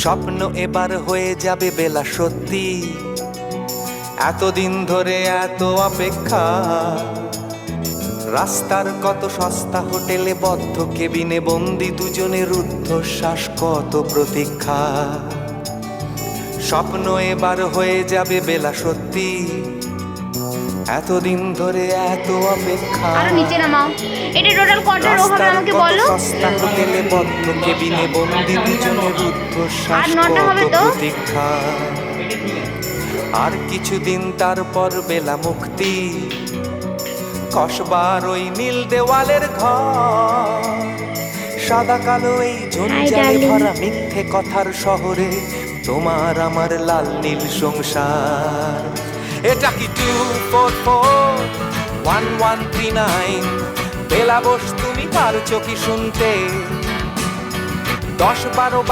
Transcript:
স্বপ্ন এবার হয়ে যাবে বেলা সত্যি, এতদিন ধরে এত অপেক্ষা। রাস্তার কত সস্তা হোটেলে বদ্ধ কেবিনে বন্দি দুজনের রুদ্ধশ্বাস, কত প্রতীক্ষা। স্বপ্ন এবার হয়ে যাবে বেলা সত্যি, এতদিন ধরে এত অপেক্ষা। আরো নিচে নামাও। এটা টোটাল কত রো হবে আমাকে বলো। সস্তা হোটেলে বদ্ধ কেবিনে বন্দি দুজনের রুদ্ধশ্বাস, আর 9টা হবে কত তো? প্রতীক্ষা। আর কিছুদিন তারপর বেলা মুক্তি, কসবার ওই নীল দেওয়ালের ঘর, সাদা কালো এই জঞ্জালে ভরা মিথ্যে কথার শহরে তোমার আমার লাল নীল সংসার। এটা কি 2441139? বেলা বস তুমি পারছো কি শুনতে? 10-12